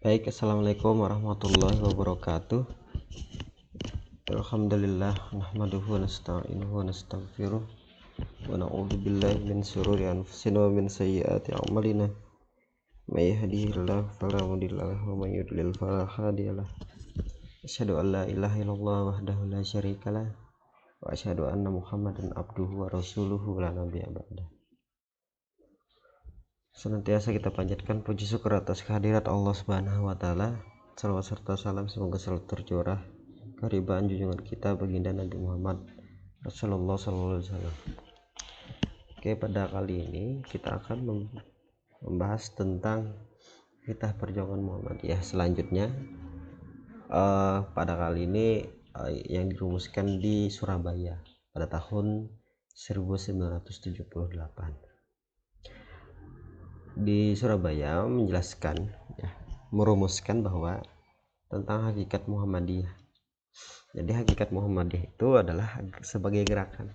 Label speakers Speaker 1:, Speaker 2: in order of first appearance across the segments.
Speaker 1: Baik, assalamualaikum warahmatullahi wabarakatuh. Alhamdulillah, nahmaduhu wa nasta'inuhu wa nastaghfiruh wa na'udzu billahi min syururi anfusina wa min sayyiati a'malina. May yahdihillahu fala mudilla lahu wa may yudlil fala hadiyalah. Asyhadu an la ilaha illallah wahdahu la syarikalah wa asyhadu anna Muhammadan abduhu wa rasuluhu la nabiyya ba'dah. Senantiasa kita panjatkan puji syukur atas kehadirat Allah Subhanahu wa taala. Salawat serta salam semoga selalu tercurah kehadiran junjungan kita baginda Nabi Muhammad Rasulullah sallallahu alaihi wasallam. Oke, pada kali ini kita akan membahas tentang kitab perjuangan Muhammadiyah selanjutnya. Pada kali ini yang dirumuskan di Surabaya pada tahun 1978. Di Surabaya menjelaskan, merumuskan bahwa tentang hakikat Muhammadiyah. Jadi hakikat Muhammadiyah itu adalah sebagai gerakan.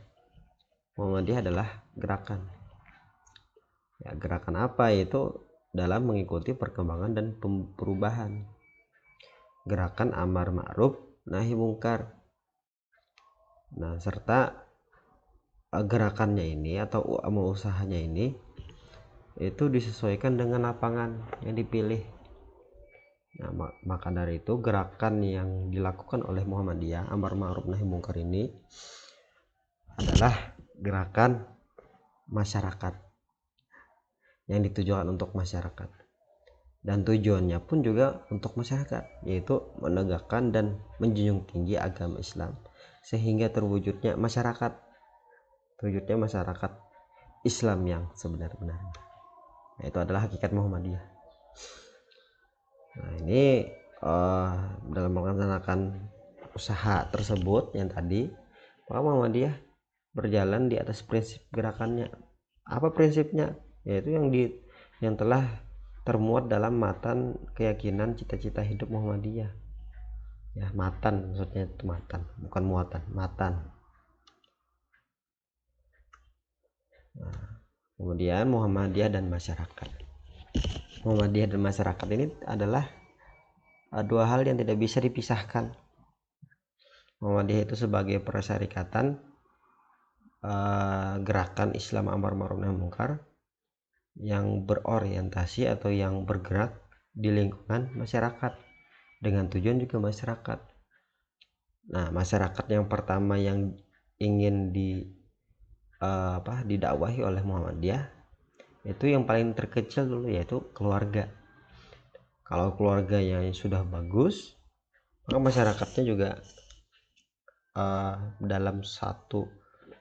Speaker 1: Muhammadiyah adalah gerakan. Gerakan apa? Itu dalam mengikuti perkembangan dan perubahan. Gerakan amar ma'ruf nahi mungkar. Nah, serta gerakannya ini atau usahanya ini itu disesuaikan dengan lapangan yang dipilih. Nah, maka dari itu gerakan yang dilakukan oleh Muhammadiyah amar ma'ruf nahi mungkar ini adalah gerakan masyarakat yang ditujukan untuk masyarakat, dan tujuannya pun juga untuk masyarakat, yaitu menegakkan dan menjunjung tinggi agama Islam sehingga terwujudnya masyarakat Islam yang sebenar-benarnya. Itu adalah hakikat Muhammadiyah. Nah, ini dalam melaksanakan usaha tersebut yang tadi, maka Muhammadiyah berjalan di atas prinsip gerakannya. Apa prinsipnya? Yaitu yang telah termuat dalam matan keyakinan cita-cita hidup Muhammadiyah. Ya, matan maksudnya itu matan, bukan muatan, matan. Nah, kemudian Muhammadiyah dan masyarakat. Muhammadiyah dan masyarakat ini adalah dua hal yang tidak bisa dipisahkan. Muhammadiyah itu sebagai persyarikatan gerakan Islam amar ma'ruf nahi mungkar yang berorientasi atau yang bergerak di lingkungan masyarakat dengan tujuan juga masyarakat. Nah, masyarakat yang pertama yang ingin didakwahi oleh Muhammadiyah itu yang paling terkecil dulu, yaitu keluarga. Kalau keluarganya sudah bagus, maka masyarakatnya juga dalam satu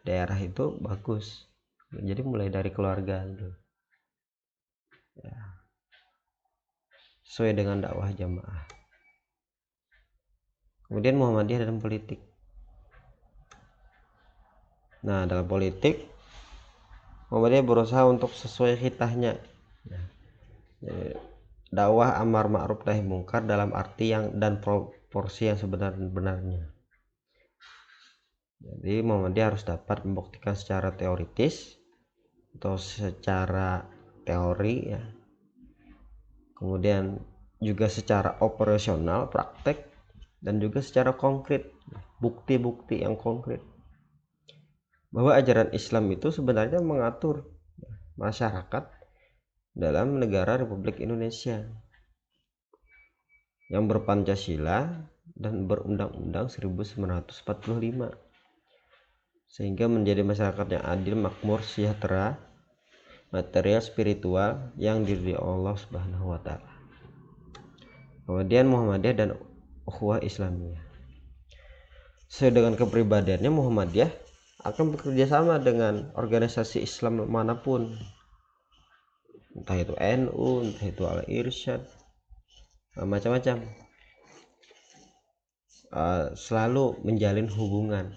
Speaker 1: daerah itu bagus. Jadi mulai dari keluarga dulu, sesuai dengan dakwah jamaah. Kemudian Muhammadiyah dalam politik. Nah, dalam politik Muhammadiyah berusaha untuk sesuai khitahnya. Dakwah amar ma'ruf nahi mungkar dalam arti yang dan proporsi yang sebenar-benarnya. Jadi Muhammadiyah harus dapat membuktikan secara teoritis atau secara teori, kemudian juga secara operasional, praktek, dan juga secara konkret, bukti-bukti yang konkret bahwa ajaran Islam itu sebenarnya mengatur masyarakat dalam negara Republik Indonesia yang berpancasila dan berundang-undang 1945, sehingga menjadi masyarakat yang adil, makmur, sejahtera, material, spiritual yang diridhoi Allah Subhanahu wa taala. Kemudian Muhammadiyah dan ukhuwah Islamiyah. Sesuai dengan kepribadiannya, Muhammadiyah akan bekerja sama dengan organisasi Islam manapun, entah itu NU, entah itu Al-Irsyad, macam-macam. Selalu menjalin hubungan,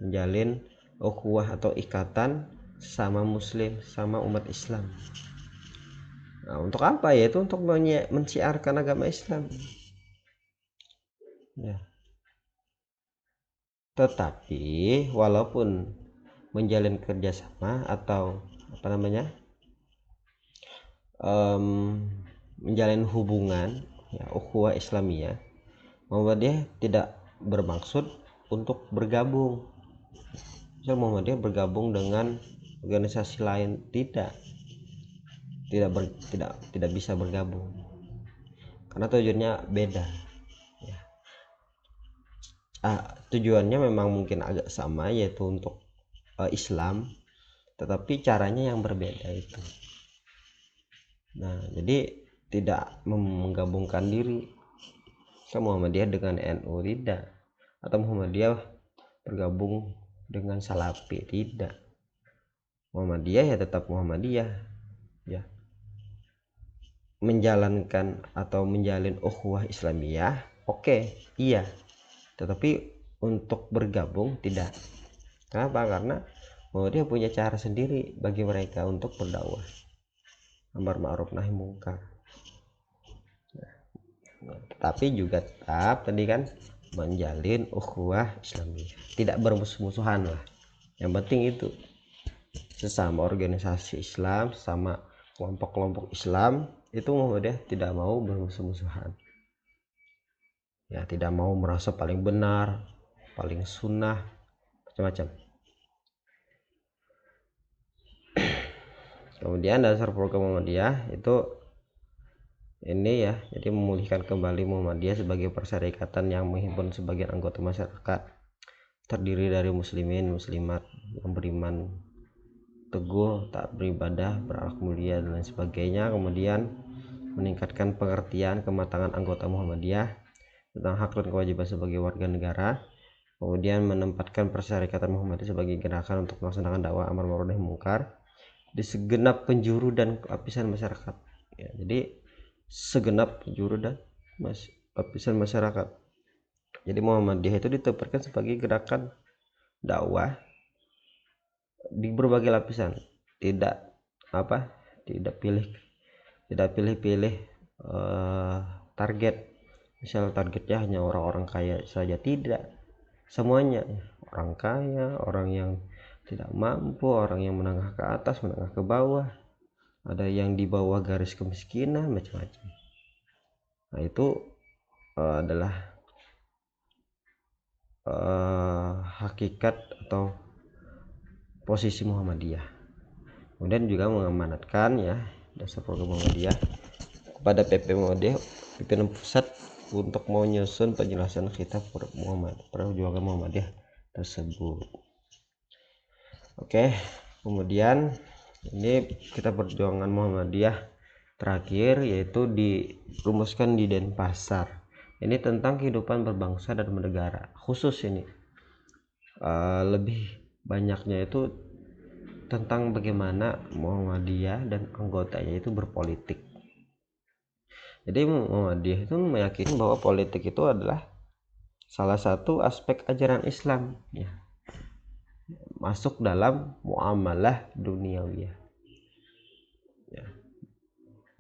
Speaker 1: menjalin ukhuwah atau ikatan sama muslim, sama umat Islam. Nah, untuk apa? Yaitu untuk mensiarkan agama Islam. Tetapi walaupun menjalin kerjasama atau menjalin hubungan ya ukhuwah Islamiyah, Muhammadiyah tidak bermaksud untuk bergabung. Misal Muhammadiyah bergabung dengan organisasi lain, tidak bisa bergabung karena tujuannya beda. Ya. Tujuannya memang mungkin agak sama, yaitu untuk Islam, tetapi caranya yang berbeda itu. Nah, jadi tidak menggabungkan diri Muhammadiyah dengan NU, tidak, atau Muhammadiyah bergabung dengan Salafi, tidak. Muhammadiyah ya tetap Muhammadiyah, ya, menjalankan atau menjalin ukhuwah Islamiyah, oke, iya, tetapi untuk bergabung tidak. Kenapa? Karena Muhammadiyah punya cara sendiri bagi mereka untuk berdakwah amar ma'ruf nahi mungkar. Tetapi juga tetap tadi kan menjalin ukhuwah Islamiyah, tidak bermusuh-musuhan lah. Yang penting itu sesama organisasi Islam, sama kelompok-kelompok Islam itu Muhammadiyah tidak mau bermusuh-musuhan. Ya, tidak mau merasa paling benar, paling sunnah, macam-macam. Kemudian dasar program Muhammadiyah itu ini ya, jadi memulihkan kembali Muhammadiyah sebagai perserikatan yang menghimpun sebagian anggota masyarakat, terdiri dari muslimin, muslimat yang beriman teguh, tak beribadah, berakhlak mulia dan lain sebagainya. Kemudian meningkatkan pengertian kematangan anggota Muhammadiyah tentang hak dan kewajiban sebagai warga negara. Kemudian menempatkan perserikatan Muhammadiyah sebagai gerakan untuk melaksanakan dakwah amar ma'ruf nahi mungkar di segenap penjuru dan lapisan masyarakat. Ya, jadi segenap penjuru dan lapisan masyarakat. Jadi Muhammadiyah itu ditempatkan sebagai gerakan dakwah di berbagai lapisan, tidak pilih-pilih target. Misal targetnya hanya orang-orang kaya saja, tidak, semuanya, orang kaya, orang yang tidak mampu, orang yang menengah ke atas, menengah ke bawah, ada yang di bawah garis kemiskinan, macam-macam. Nah, itu adalah hakikat atau posisi Muhammadiyah. Kemudian juga mengamanatkan ya dasar program Muhammadiyah kepada PP Muhammadiyah, pimpinan pusat, untuk menyusun penjelasan kitab perjuangan Muhammadiyah tersebut. Oke, kemudian ini kita perjuangan Muhammadiyah terakhir, yaitu dirumuskan di Denpasar. Ini tentang kehidupan berbangsa dan bernegara. Khusus ini lebih banyaknya itu tentang bagaimana Muhammadiyah dan anggotanya itu berpolitik. Jadi Muhammadiyah itu meyakini bahwa politik itu adalah salah satu aspek ajaran Islam, ya, masuk dalam muamalah duniawiyah, ya,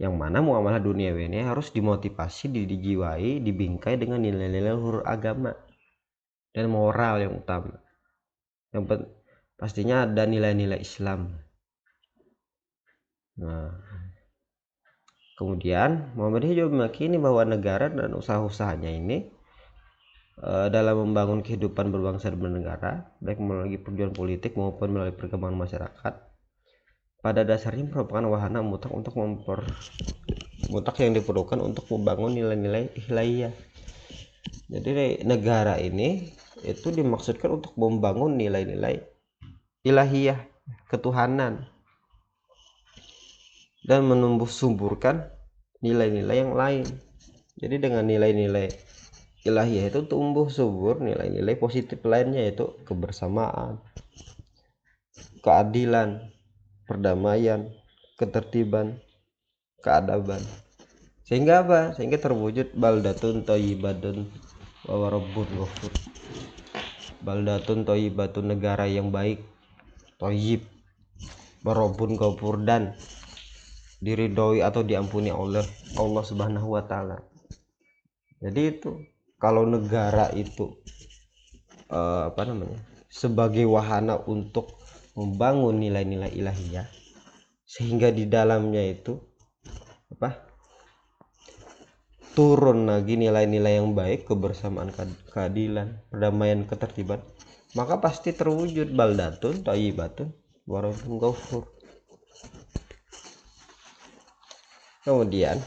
Speaker 1: yang mana muamalah duniawi ini harus dimotivasi, dijiwai, dibingkai dengan nilai-nilai luhur agama dan moral yang utama. Yang pastinya ada nilai-nilai Islam. Nah, kemudian Muhammadiyah juga meyakini bahwa negara dan usaha-usahanya ini dalam membangun kehidupan berbangsa dan bernegara, baik melalui perjuangan politik maupun melalui perkembangan masyarakat, pada dasarnya merupakan wahana mutlak yang diperlukan untuk membangun nilai-nilai ilahiyah. Jadi negara ini itu dimaksudkan untuk membangun nilai-nilai ilahiyah, ketuhanan, dan menumbuh suburkan nilai-nilai yang lain. Jadi dengan nilai-nilai ilahiyah itu tumbuh subur nilai-nilai positif lainnya, yaitu kebersamaan, keadilan, perdamaian, ketertiban, keadaban. Sehingga apa? Sehingga terwujud baldatun thayyibatun wa rabbun ghafur. Baldatun thayyibatun, negara yang baik, thayyib, rabbun ghafur, dan diridhoi atau diampuni oleh Allah Subhanahu wa taala. Jadi itu kalau negara itu sebagai wahana untuk membangun nilai-nilai ilahiyah, sehingga di dalamnya itu turun lagi nilai-nilai yang baik, kebersamaan, keadilan, perdamaian, ketertiban, maka pasti terwujud baldatun thayyibatun wa rabbun ghafur. Kemudian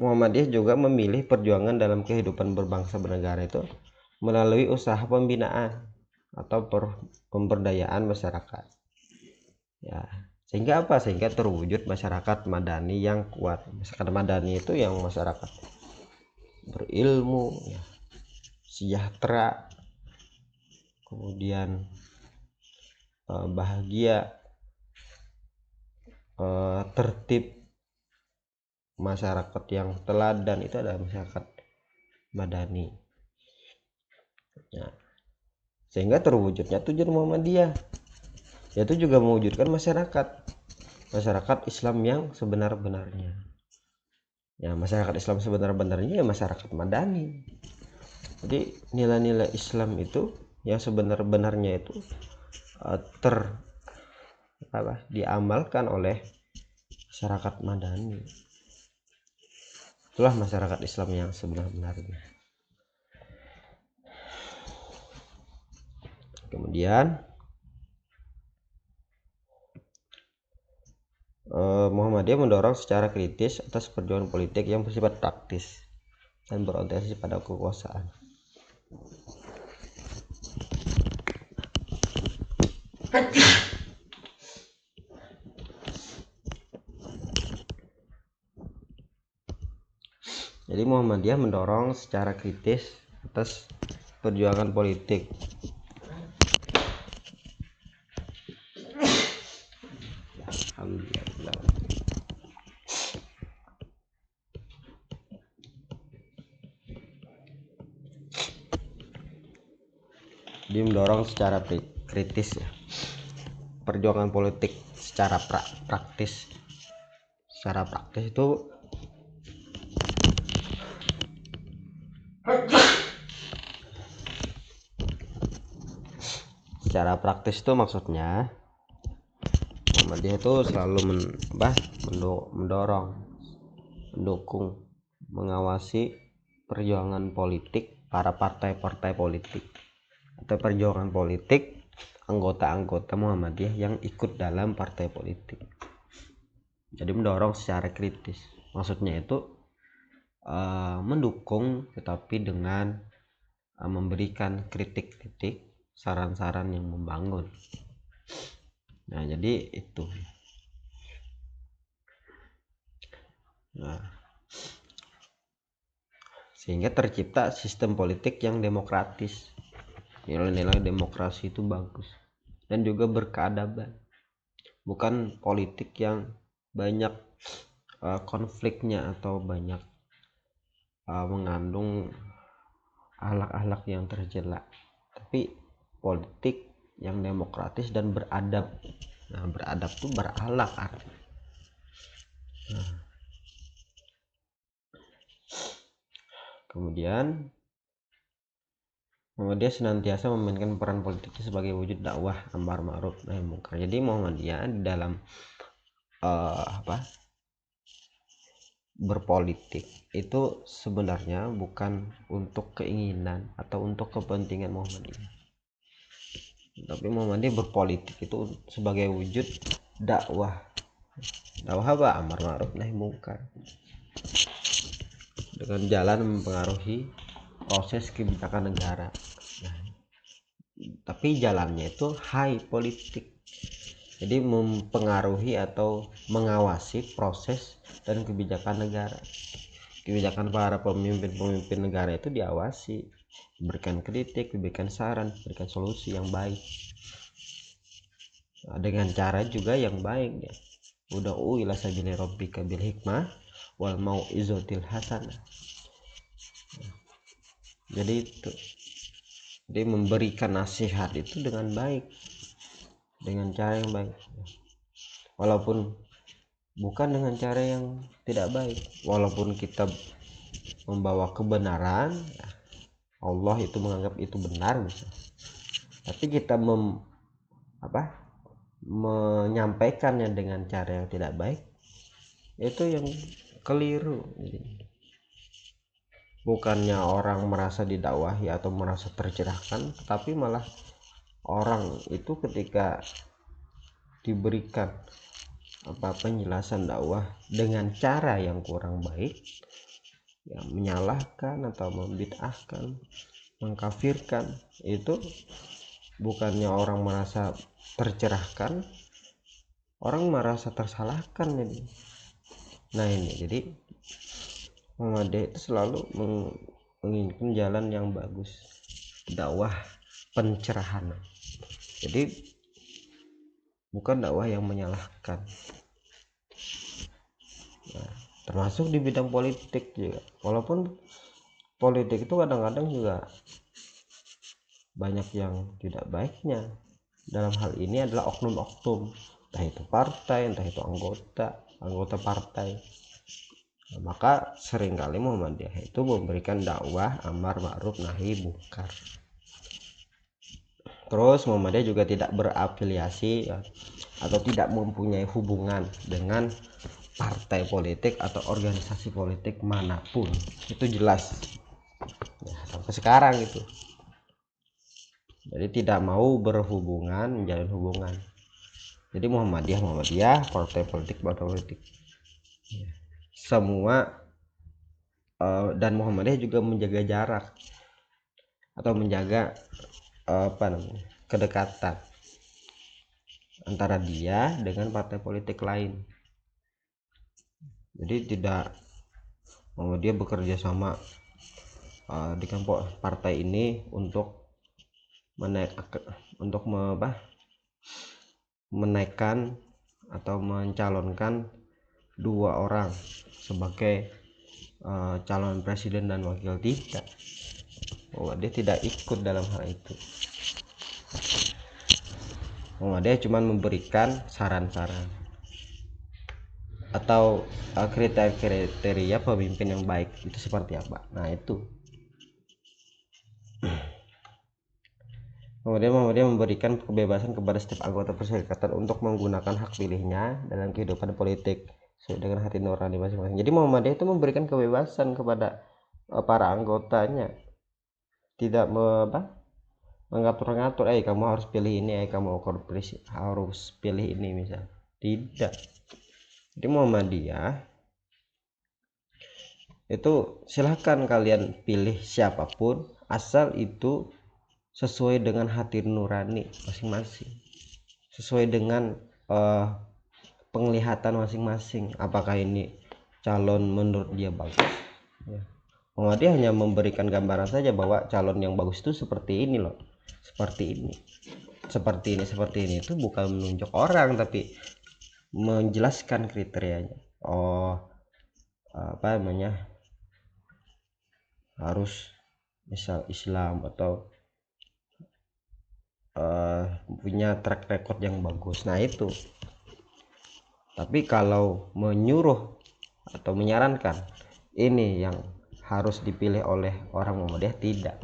Speaker 1: Muhammadiyah juga memilih perjuangan dalam kehidupan berbangsa bernegara itu melalui usaha pembinaan atau pemberdayaan masyarakat. Ya, sehingga apa? Sehingga terwujud masyarakat madani yang kuat. Masyarakat madani itu yang masyarakat berilmu, ya, sejahtera, kemudian bahagia, tertib, masyarakat yang teladan, itu adalah masyarakat madani. Ya. Sehingga terwujudnya tujuan Muhammadiyah, yaitu juga mewujudkan masyarakat Islam yang sebenar-benarnya. Ya, masyarakat Islam sebenar-benarnya ya masyarakat madani. Jadi nilai-nilai Islam itu yang sebenar-benarnya itu diamalkan oleh masyarakat madani. Itulah masyarakat Islam yang sebenar-benarnya. Kemudian Muhammadiyah mendorong secara kritis atas perjuangan politik yang bersifat praktis dan berorientasi pada kekuasaan. Jadi Muhammadiyah mendorong secara kritis atas perjuangan politik Dia mendorong secara kritis ya, perjuangan politik secara praktis. Secara praktis itu maksudnya Muhammadiyah itu selalu mendorong, mendukung, mengawasi perjuangan politik para partai-partai politik atau perjuangan politik anggota-anggota Muhammadiyah yang ikut dalam partai politik. Jadi mendorong secara kritis, maksudnya itu mendukung tetapi dengan memberikan kritik-kritik, saran-saran yang membangun. Nah, jadi itu. Nah, sehingga tercipta sistem politik yang demokratis. Nilai-nilai demokrasi itu bagus dan juga berkeadaban. Bukan politik yang banyak konfliknya atau banyak mengandung akhlak-akhlak yang tercela, tapi politik yang demokratis dan beradab. Nah, beradab itu berakhlak artinya. Kemudian Muhammadiyah senantiasa memainkan peran politiknya sebagai wujud dakwah amar ma'ruf nahi munkar. Jadi Muhammadiyah di dalam berpolitik itu sebenarnya bukan untuk keinginan atau untuk kepentingan Muhammadiyah, tapi Muhammadiyah berpolitik itu sebagai wujud dakwah apa? Amar ma'ruf nahi munkar, dengan jalan mempengaruhi proses kebijakan negara. Nah, tapi jalannya itu high politik, jadi mempengaruhi atau mengawasi proses dan kebijakan negara. Kebijakan para pemimpin negara itu diawasi, diberikan kritik, diberikan saran, diberikan solusi yang baik, dengan cara juga yang baik ya. Ud'u ila sabili rabbika bil hikmah wal mau'izatil hasanah. Jadi itu, dia memberikan nasihat itu dengan baik, dengan cara yang baik, walaupun bukan dengan cara yang tidak baik. Walaupun kita membawa kebenaran, Allah itu menganggap itu benar misalnya, tapi kita menyampaikannya dengan cara yang tidak baik, itu yang keliru. bukannya orang merasa didakwahi atau merasa tercerahkan, tetapi malah orang itu ketika diberikan penjelasan dakwah dengan cara yang kurang baik, ya, menyalahkan atau membid'ahkan, mengkafirkan, itu bukannya orang merasa tercerahkan, orang merasa tersalahkan. Nah ini jadi Muhammadiyah itu selalu menginginkan jalan yang bagus, dakwah pencerahan. Jadi bukan dakwah yang menyalahkan. Nah, termasuk di bidang politik juga, walaupun politik itu kadang-kadang juga banyak yang tidak baiknya. Dalam hal ini adalah oknum-oknum, entah itu partai, entah itu anggota partai. Nah, maka seringkali Muhammadiyah itu memberikan dakwah amar ma'ruf nahi munkar. Terus Muhammadiyah juga tidak berafiliasi, ya, atau tidak mempunyai hubungan dengan partai politik atau organisasi politik manapun. Itu jelas ya, sampai sekarang itu. Jadi tidak mau berhubungan, menjalin hubungan. Jadi Muhammadiyah, partai politik ya, semua. Dan Muhammadiyah juga menjaga jarak atau menjaga kedekatan antara dia dengan partai politik lain. Jadi tidak Muhammadiyah bekerja sama dengan partai ini untuk menaikkan atau mencalonkan dua orang sebagai calon presiden dan wakil. Tidak, Muhammadiyah tidak ikut dalam hal itu. Muhammadiyah cuma memberikan saran-saran atau kriteria pemimpin yang baik itu seperti apa. Nah itu kemudian Muhammadiyah memberikan kebebasan kepada setiap anggota perserikatan untuk menggunakan hak pilihnya dalam kehidupan politik sesuai dengan hati nurani masing-masing. Jadi Muhammadiyah itu memberikan kebebasan kepada para anggotanya, tidak mengatur-ngatur, kamu harus pilih ini, kamu harus pilih ini, misal. Tidak. Jadi Muhammadiyah itu silahkan kalian pilih siapapun, asal itu sesuai dengan hati nurani masing-masing, sesuai dengan penglihatan masing-masing, apakah ini calon menurut dia bagus ya. Muhammadiyah hanya memberikan gambaran saja bahwa calon yang bagus itu seperti ini loh, seperti ini, itu bukan menunjuk orang tapi menjelaskan kriterianya. Harus misal Islam atau punya track record yang bagus. Nah itu. Tapi kalau menyuruh atau menyarankan ini yang harus dipilih oleh orang Muhammadiyah,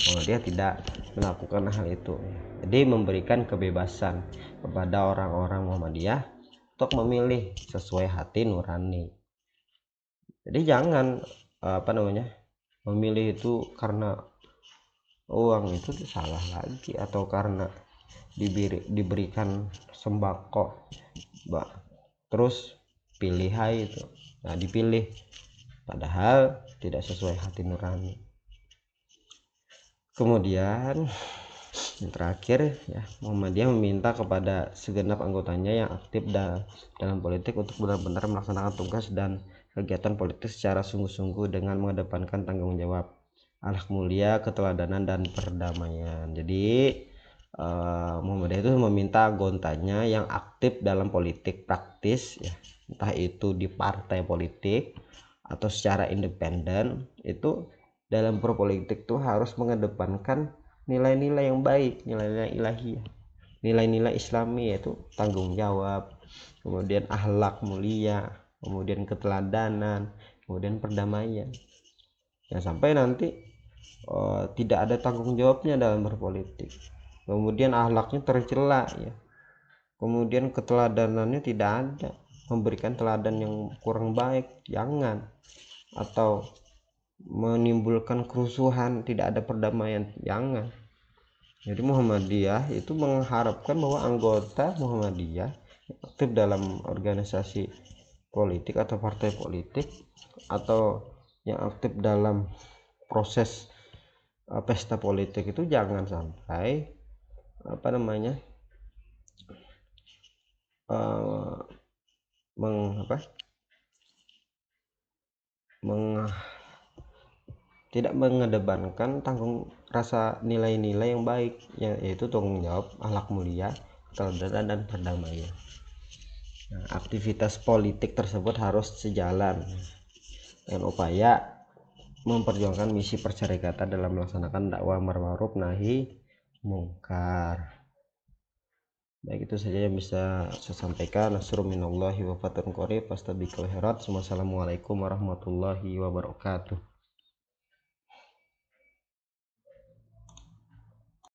Speaker 1: Muhammadiyah tidak melakukan hal itu. Jadi memberikan kebebasan kepada orang-orang Muhammadiyah untuk memilih sesuai hati nurani. Jadi jangan memilih itu karena uang, itu salah lagi, atau karena diberikan sembako terus pilih itu. Nah dipilih padahal tidak sesuai hati nurani. Kemudian yang terakhir ya, Muhammadiyah meminta kepada segenap anggotanya yang aktif dalam politik untuk benar-benar melaksanakan tugas dan kegiatan politik secara sungguh-sungguh dengan mengedepankan tanggung jawab, akhlak mulia, keteladanan, dan perdamaian. Jadi Muhammadiyah itu meminta anggotanya yang aktif dalam politik praktis ya, entah itu di partai politik atau secara independen, itu dalam berpolitik itu harus mengedepankan nilai-nilai yang baik, nilai-nilai ilahiyah, nilai-nilai Islami, yaitu tanggung jawab, kemudian akhlak mulia, kemudian keteladanan, kemudian perdamaian. Ya sampai nanti tidak ada tanggung jawabnya dalam berpolitik, kemudian akhlaknya tercela ya, kemudian keteladanannya tidak ada, memberikan teladan yang kurang baik, jangan. Atau menimbulkan kerusuhan, tidak ada perdamaian, jangan. Jadi Muhammadiyah itu mengharapkan bahwa anggota Muhammadiyah aktif dalam organisasi politik atau partai politik atau yang aktif dalam proses pesta politik itu jangan sampai tidak mengedepankan rasa nilai-nilai yang baik, yaitu tanggung jawab, akhlak mulia, keteladanan dan perdamaian. Nah, aktivitas politik tersebut harus sejalan dengan upaya memperjuangkan misi persyarikatan dalam melaksanakan dakwah amar ma'ruf nahi mungkar. Baik, itu saja yang bisa saya sampaikan. Nasrun minallahi wa fathun qarib. Fastabiqul khairat. Wassalamualaikum warahmatullahi wabarakatuh.